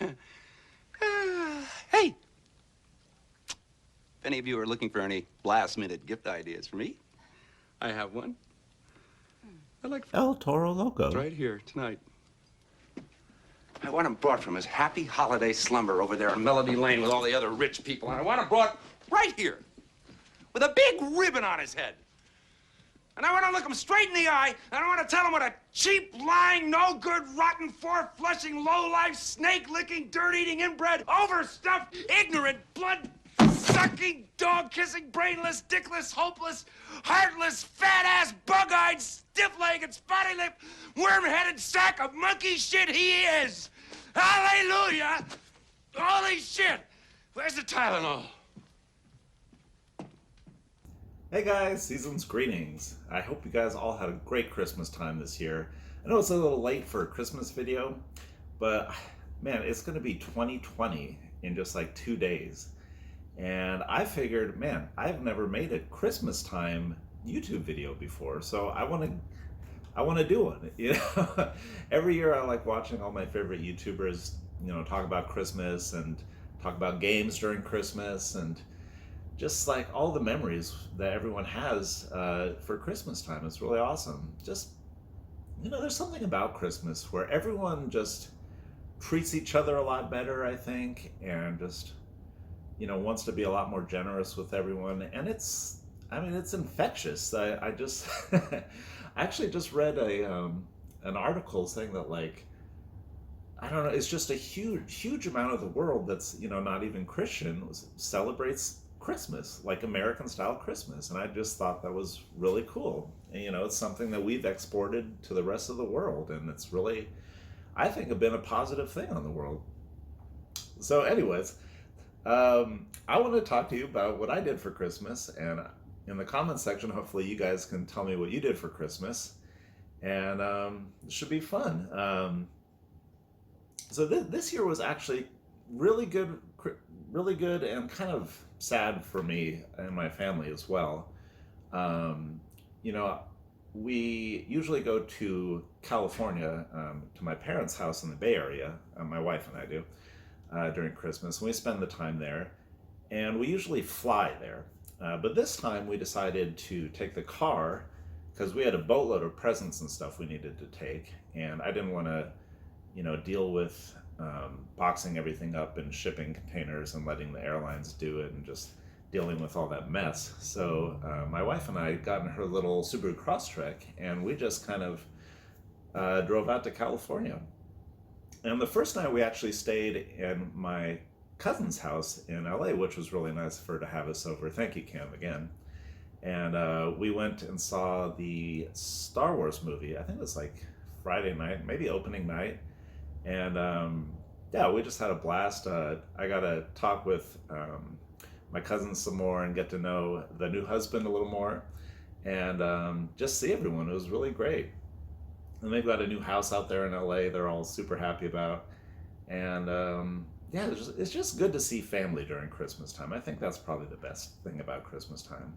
Hey! If any of you are looking for any last-minute gift ideas for me, I have one. I like El Toro Loco. right here tonight. I want him brought from his happy holiday slumber over there in Melody Lane with all the other rich people. And I want him brought right here with a big ribbon on his head. And I want to look him straight in the eye, and I want to tell him what a cheap, lying, no-good, rotten, four-flushing, low-life, snake-licking, dirt-eating, inbred, overstuffed, ignorant, blood-sucking, dog-kissing, brainless, dickless, hopeless, heartless, fat-ass, bug-eyed, stiff-legged, spotty-lipped, worm-headed sack of monkey shit he is! Hallelujah! Holy shit! Where's the Tylenol? Hey guys, season's greetings. I hope you guys all had a great Christmas time this year. I know it's a little late for a Christmas video, but man, it's gonna be 2020 in just like 2 days. And I figured, man, I've never made a Christmas time YouTube video before, so I wanna do one. You know, every year I like watching all my favorite YouTubers, you know, talk about Christmas and talk about games during Christmas and just like all the memories that everyone has for Christmas time. It's really awesome. Just, you know, there's something about Christmas where everyone just treats each other a lot better, I think, and just, you know, wants to be a lot more generous with everyone. And it's, I mean, it's infectious. I just, I actually just read an article saying that, like, I don't know, it's just a huge amount of the world that's, you know, not even Christian celebrates Christmas, like American style Christmas. And I just thought that was really cool. And, you know, it's something that we've exported to the rest of the world. And it's really, I think, been a positive thing on the world. So anyways, I want to talk to you about what I did for Christmas. And in the comments section, hopefully you guys can tell me what you did for Christmas. And it should be fun. So this year was actually really good and kind of sad for me and my family as well. You know, we usually go to California, to my parents' house in the Bay Area, my wife and I do, during Christmas, and we spend the time there. And we usually fly there. But this time we decided to take the car because we had a boatload of presents and stuff we needed to take. And I didn't want to, you know, deal with boxing everything up in shipping containers and letting the airlines do it and just dealing with all that mess. So my wife and I got in her little Subaru Crosstrek and we just kind of drove out to California. And the first night we actually stayed in my cousin's house in LA, which was really nice for her to have us over. Thank you, Cam, again. And we went and saw the Star Wars movie. I think it was like Friday night, maybe opening night. And yeah, we just had a blast. I got to talk with my cousins some more and get to know the new husband a little more and just see everyone. It was really great. And they've got a new house out there in LA they're all super happy about. And yeah, it's just good to see family during Christmas time. I think that's probably the best thing about Christmas time.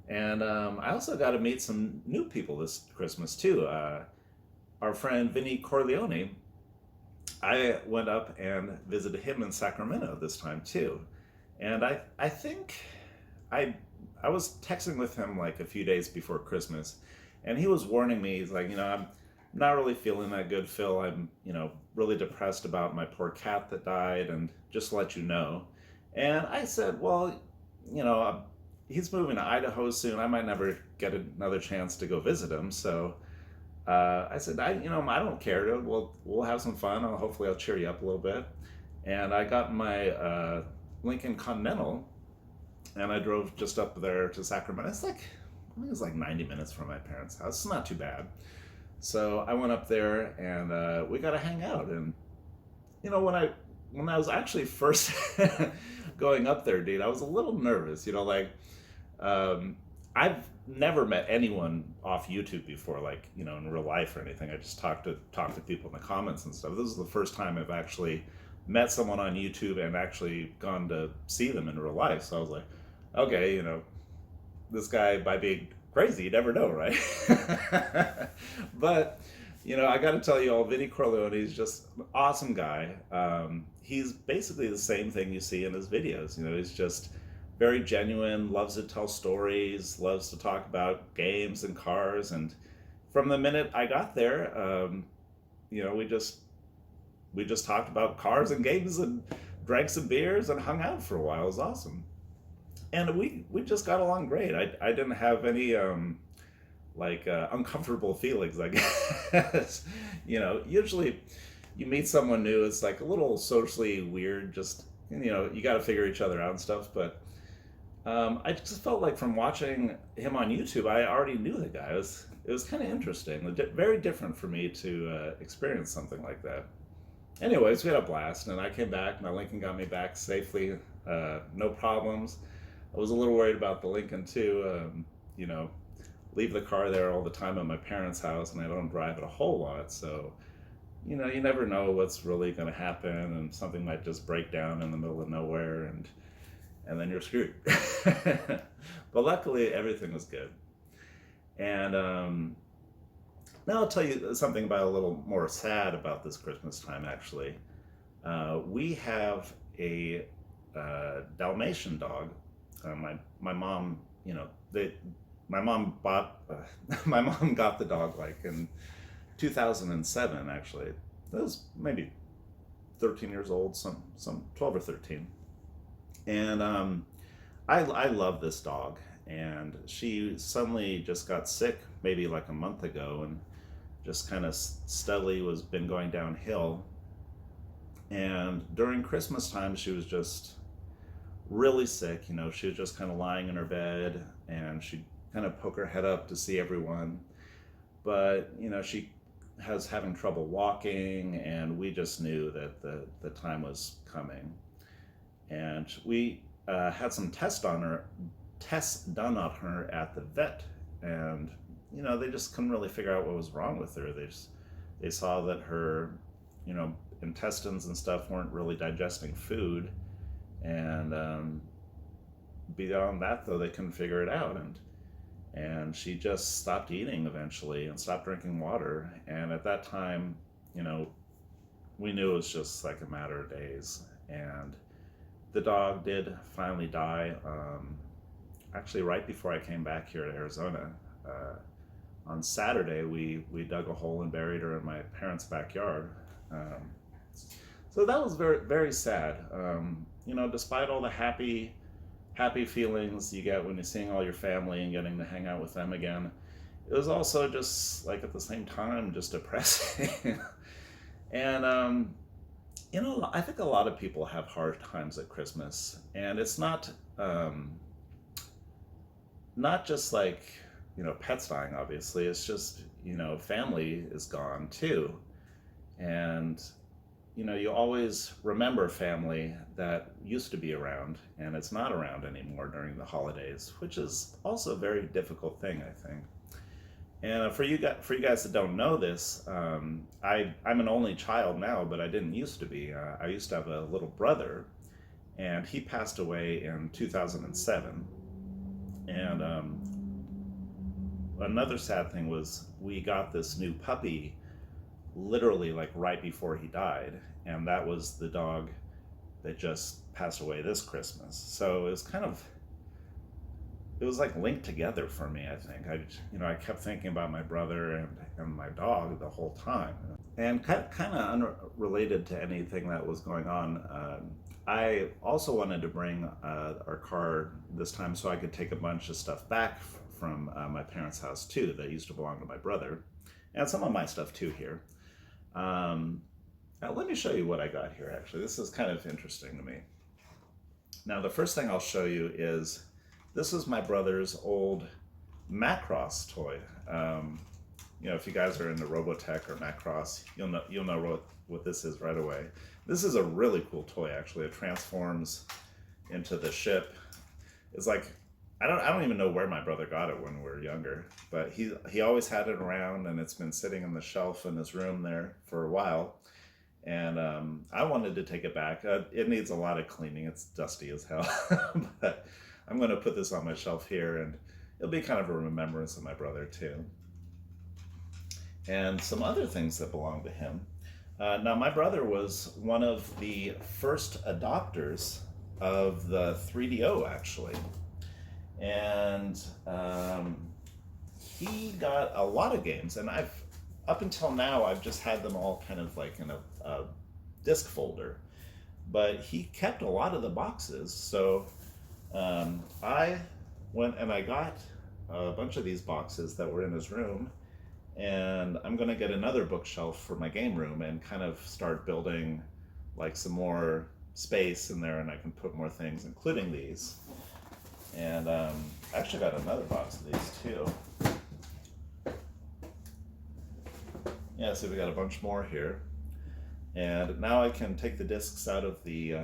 And I also got to meet some new people this Christmas too. Our friend Vinny Corleone, I went up and visited him in Sacramento this time too. And I think I was texting with him like a few days before Christmas, and he was warning me. He's like, you know, I'm not really feeling that good, Phil. I'm, you know, really depressed about my poor cat that died, and just to let you know. And I said, well, you know, he's moving to Idaho soon. I might never get another chance to go visit him, so I said, I don't care. We'll have some fun. Hopefully I'll cheer you up a little bit. And I got my Lincoln Continental, and I drove just up there to Sacramento. I think it was like 90 minutes from my parents' house. It's not too bad. So I went up there, and we got to hang out. And you know, when I was actually first going up there, dude, I was a little nervous. You know, like I've never met anyone off YouTube before, like, you know, in real life or anything. I just talked to people in the comments and stuff. This is the first time I've actually met someone on YouTube and actually gone to see them in real life. So I was like, okay, you know, this guy might be crazy. You never know, right? But I got to tell you all, Vinnie Corleone is just an awesome guy. He's basically the same thing you see in his videos. He's just very genuine, loves to tell stories, loves to talk about games and cars. And from the minute I got there, we just talked about cars and games and drank some beers and hung out for a while. It was awesome, and we just got along great. I didn't have any uncomfortable feelings, I guess. Usually you meet someone new, it's like a little socially weird, just, you got to figure each other out and stuff. But I just felt like from watching him on YouTube, I already knew the guy. It was kind of interesting, very different for me to experience something like that. Anyways, we had a blast, and I came back. My Lincoln got me back safely, no problems. I was a little worried about the Lincoln too. Leave the car there all the time at my parents' house, and I don't drive it a whole lot, so you never know what's really going to happen, and something might just break down in the middle of nowhere, and then you're screwed. But luckily, everything was good. And now I'll tell you something about a little more sad about this Christmas time. Actually, we have a Dalmatian dog. My mom, my mom bought my mom got the dog like in 2007. Actually, that was maybe 13 years old, some 12 or 13. And I love this dog, and she suddenly just got sick maybe like a month ago, and just kind of steadily was been going downhill. And during Christmas time, she was just really sick. She was just kind of lying in her bed, and she'd kind of poke her head up to see everyone. But she was having trouble walking, and we just knew that the time was coming. And we had some tests done on her at the vet, and they just couldn't really figure out what was wrong with her. They saw that her intestines and stuff weren't really digesting food, and beyond that, though, they couldn't figure it out. And she just stopped eating eventually and stopped drinking water. And at that time, we knew it was just like a matter of days. And the dog did finally die, actually right before I came back here to Arizona. On Saturday, we dug a hole and buried her in my parents' backyard. So that was very, very sad. Despite all the happy feelings you get when you're seeing all your family and getting to hang out with them again, it was also just like at the same time just depressing. And I think a lot of people have hard times at Christmas, and it's not just like pets dying. Obviously, it's just family is gone too, and you always remember family that used to be around, and it's not around anymore during the holidays, which is also a very difficult thing, I think. And for you guys that don't know this, I'm an only child now, but I didn't used to be. I used to have a little brother, and he passed away in 2007. And another sad thing was we got this new puppy literally like right before he died, and that was the dog that just passed away this Christmas. So it was like linked together for me. I think I kept thinking about my brother and my dog the whole time. And kind of unrelated to anything that was going on, I also wanted to bring our car this time so I could take a bunch of stuff back from my parents' house too that used to belong to my brother, and some of my stuff too here. Now let me show you what I got here. Actually, this is kind of interesting to me. Now the first thing I'll show you is this is my brother's old Macross toy. If you guys are into Robotech or Macross, you'll know what this is right away. This is a really cool toy. Actually, it transforms into the ship. It's like I don't even know where my brother got it when we were younger, but he always had it around, and it's been sitting on the shelf in his room there for a while. And I wanted to take it back. It needs a lot of cleaning. It's dusty as hell, but I'm going to put this on my shelf here, and it'll be kind of a remembrance of my brother too. and some other things that belong to him. Now, my brother was one of the first adopters of the 3DO, actually. And he got a lot of games, and up until now, I've just had them all kind of like in a disc folder. But he kept a lot of the boxes, so I went and I got a bunch of these boxes that were in his room, and I'm going to get another bookshelf for my game room and kind of start building like some more space in there, and I can put more things, including these. And I actually got another box of these too. Yeah, so we got a bunch more here. And now I can take the discs out of the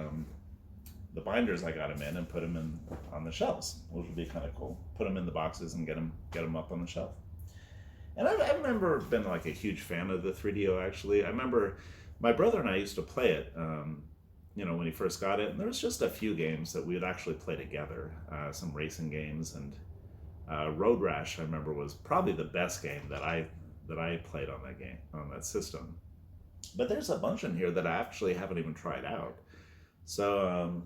binders I got them in and put them in on the shelves, which would be kind of cool. Put them in the boxes and get them up on the shelf. And I've never been like a huge fan of the 3DO, actually. I remember my brother and I used to play it, when he first got it. And there was just a few games that we would actually play together, some racing games. And Road Rash, I remember, was probably the best game that I played on that system. But there's a bunch in here that I actually haven't even tried out. So,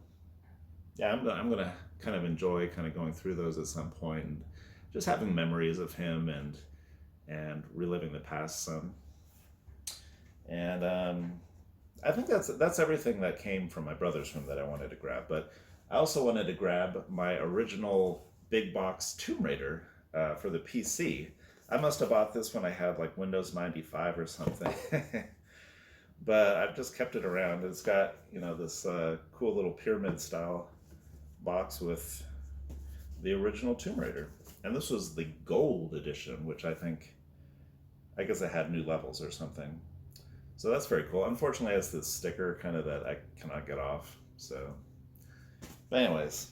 yeah, I'm gonna kind of enjoy kind of going through those at some point and just having memories of him and reliving the past some. And I think that's everything that came from my brother's room that I wanted to grab. But I also wanted to grab my original big box Tomb Raider for the PC. I must have bought this when I had like Windows 95 or something. But I've just kept it around. It's got, this cool little pyramid style box with the original Tomb Raider. And this was the gold edition, which I guess it had new levels or something. So that's very cool. Unfortunately, it has this sticker kind of that I cannot get off. So, but anyways,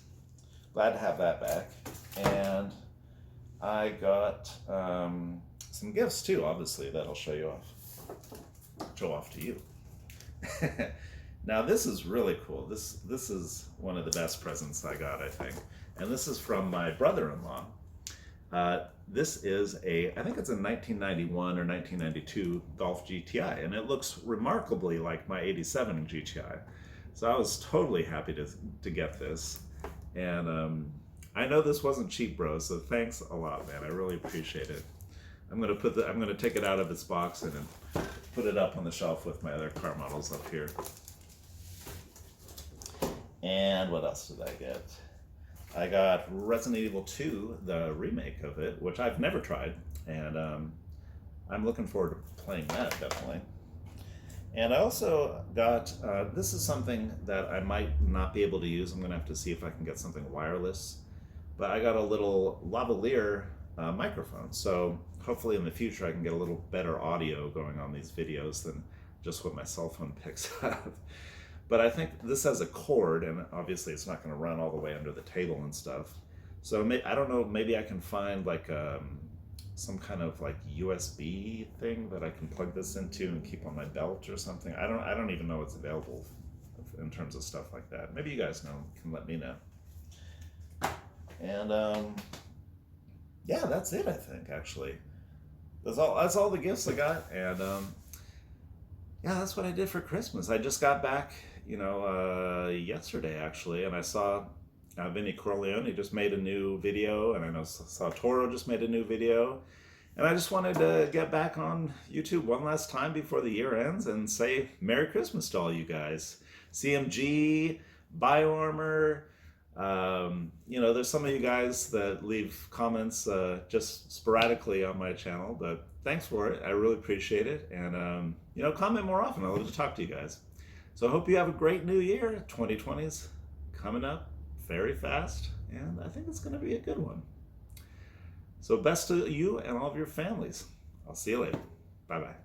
glad to have that back. And I got some gifts too, obviously, that I'll show off to you. Now this is really cool. This is one of the best presents I got, I think. And this is from my brother-in-law. This is I think it's a 1991 or 1992 Golf GTI, and it looks remarkably like my 87 GTI. So I was totally happy to get this. And I know this wasn't cheap, bro, so thanks a lot, man. I really appreciate it. I'm gonna take it out of its box and then put it up on the shelf with my other car models up here. And what else did I get? I got Resident Evil 2, the remake of it, which I've never tried, and I'm looking forward to playing that, definitely. And I also got, this is something that I might not be able to use. I'm going to have to see if I can get something wireless. But I got a little lavalier microphone, so hopefully in the future I can get a little better audio going on these videos than just what my cell phone picks up. But I think this has a cord, and obviously it's not going to run all the way under the table and stuff. So I don't know, maybe I can find like some kind of like USB thing that I can plug this into and keep on my belt or something. I don't even know what's available in terms of stuff like that. Maybe you guys know, can let me know. And yeah, that's it, I think, actually. That's all the gifts I got. And yeah, that's what I did for Christmas. I just got back, yesterday, actually, and I saw Vinny Corleone just made a new video, and I saw Toro just made a new video. And I just wanted to get back on YouTube one last time before the year ends and say Merry Christmas to all you guys. CMG, BioArmor, there's some of you guys that leave comments just sporadically on my channel, but thanks for it. I really appreciate it. And, comment more often. I love to talk to you guys. So I hope you have a great new year. 2020's coming up very fast, and I think it's going to be a good one. So best to you and all of your families. I'll see you later. Bye-bye.